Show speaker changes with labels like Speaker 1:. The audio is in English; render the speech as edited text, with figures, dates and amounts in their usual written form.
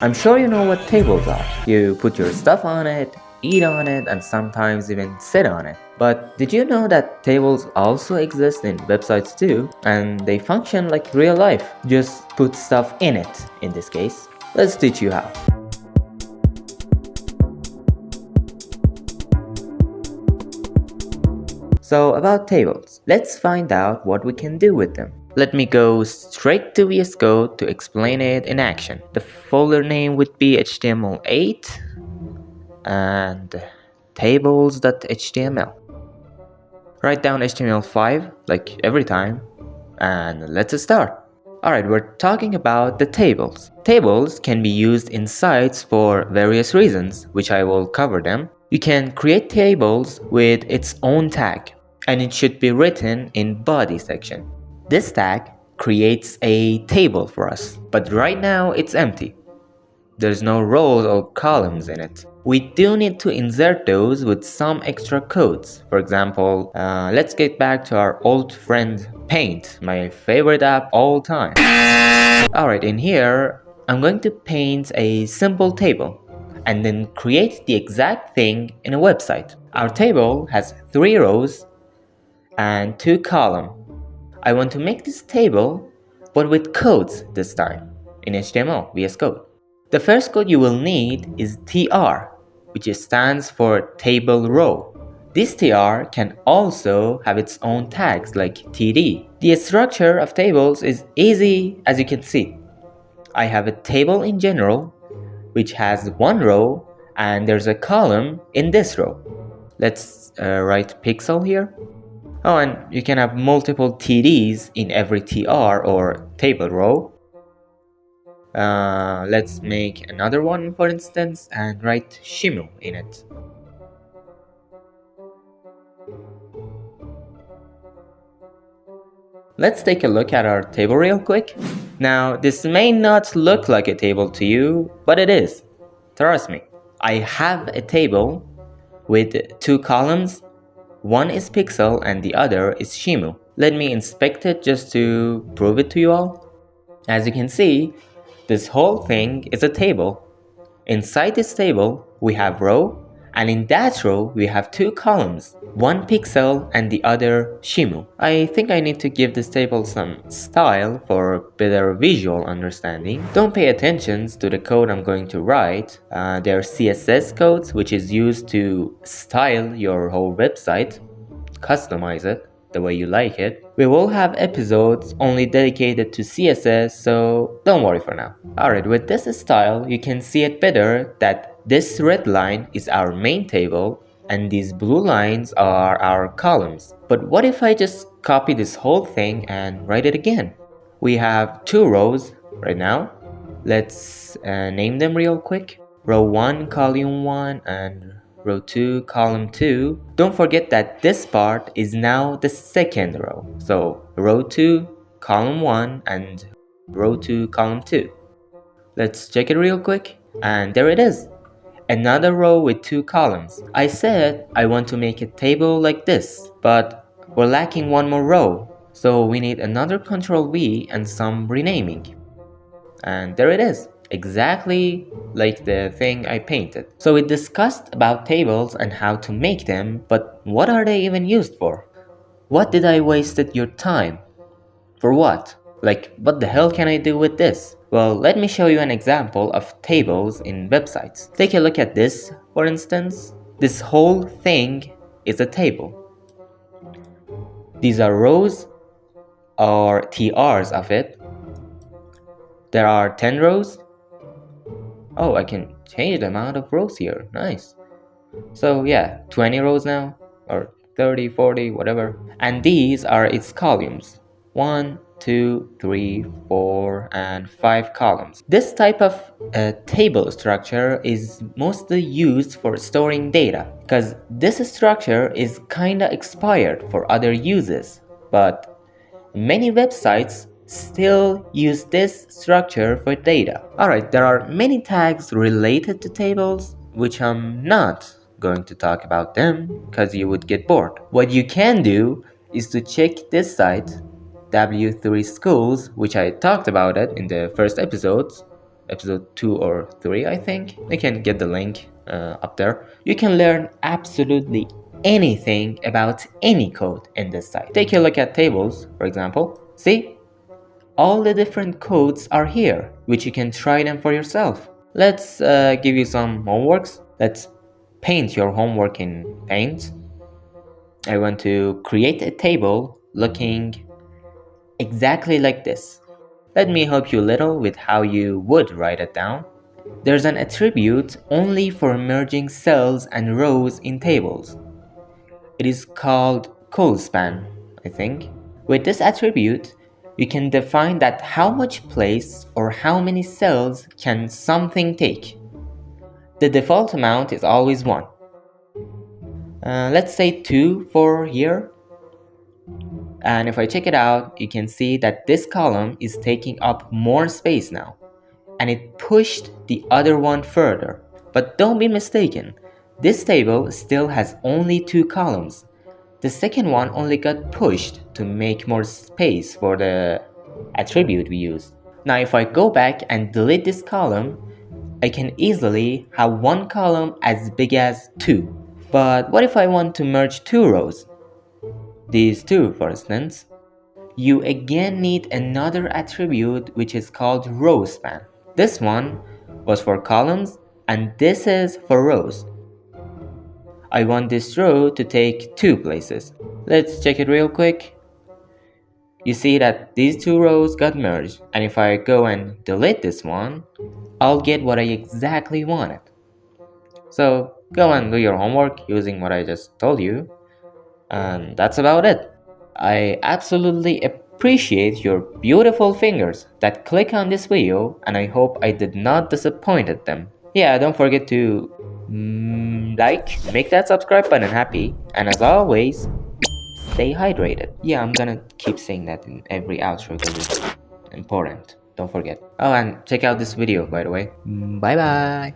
Speaker 1: I'm sure you know what tables are. You put your stuff on it, eat on it, and sometimes even sit on it. But did you know that tables also exist in websites too? And they function like real life. Just put stuff in it, in this case. Let's teach you how. So about tables, let's find out what we can do with them. Let me go straight to VS Code to explain it in action. The folder name would be HTML8 and tables.html. Write down HTML5 like every time and let's start. Alright, we're talking about the tables. Tables can be used in sites for various reasons, which I will cover them. You can create tables with its own tag, and it should be written in body section. This tag creates a table for us, but right now it's empty. There's no rows or columns in it. We do need to insert those with some extra codes. For example, let's get back to our old friend Paint, my favorite app all time. Alright, in here, I'm going to paint a simple table and then create the exact thing in a website. Our table has 3 rows and 2 columns. I want to make this table, but with codes this time, in HTML, VS Code. The first code you will need is TR, which stands for table row. This TR can also have its own tags like TD. The structure of tables is easy as you can see. I have a table in general, which has 1 row, and there's a column in this row. Let's write pixel here. Oh, and you can have multiple TDs in every TR or table row. Let's make another one, for instance, and write Shimu in it. Let's take a look at our table real quick. Now, this may not look like a table to you, but it is. Trust me. I have a table with 2 columns. One is pixel and the other is Shimu. Let me inspect it just to prove it to you all. As you can see, this whole thing is a table. Inside this table, we have row, and in that row, we have 2 columns, one pixel and the other Shimu. I think I need to give this table some style for better visual understanding. Don't pay attention to the code I'm going to write. They're CSS codes, which is used to style your whole website, customize it the way you like it. We will have episodes only dedicated to CSS, so don't worry for now. Alright, with this style, you can see it better that this red line is our main table and these blue lines are our columns. But what if I just copy this whole thing and write it again? We have 2 rows right now. Let's name them real quick. Row 1, column 1, and row 2, column 2. Don't forget that this part is now the second row. So row 2, column 1, and row 2, column 2. Let's check it real quick. And there it is. Another row with 2 columns. I said I want to make a table like this, but we're lacking 1 more row. So we need another Ctrl V and some renaming. And there it is. Exactly like the thing I painted. So we discussed about tables and how to make them, but what are they even used for? What did I wasted your time? For what? Like, what the hell can I do with this? Well, let me show you an example of tables in websites. Take a look at this, for instance. This whole thing is a table. These are rows or TRs of it. There are 10 rows. Oh, I can change the amount of rows here. Nice. So yeah, 20 rows now, or 30, 40, whatever. And these are its columns. 1, 2, 3, 4, and 5 columns. This type of table structure is mostly used for storing data, because this structure is kinda expired for other uses, but many websites still use this structure for data. Alright, there are many tags related to tables, which I'm not going to talk about them because you would get bored. What you can do is to check this site, W3 Schools, which I talked about it in the first episodes, episode 2 or 3, I think. You can get the link up there. You can learn absolutely anything about any code in this site. Take a look at tables, for example. See? All the different codes are here, which you can try them for yourself. Let's give you some homeworks. Let's paint your homework in Paint. I want to create a table looking exactly like this. Let me help you a little with how you would write it down. There's an attribute only for merging cells and rows in tables. It is called colspan, I think. With this attribute, you can define that how much place or how many cells can something take. The default amount is always 1. Let's say 2 for here. And if I check it out, you can see that this column is taking up more space now. And it pushed the other one further. But don't be mistaken, this table still has only 2 columns. The second one only got pushed to make more space for the attribute we used. Now if I go back and delete this column, I can easily have one column as big as 2. But what if I want to merge 2 rows? These 2, for instance. You again need another attribute which is called row span. This one was for columns and this is for rows. I want this row to take 2 places. Let's check it real quick. You see that these 2 rows got merged, and if I go and delete this one, I'll get what I exactly wanted. So go and do your homework using what I just told you, and that's about it. I absolutely appreciate your beautiful fingers that click on this video, and I hope I did not disappoint them. Yeah, don't forget to make that subscribe button happy, and as always, stay hydrated. Yeah, I'm gonna keep saying that in every outro because it's important. Don't forget. Oh, and check out this video, by the way. Bye bye.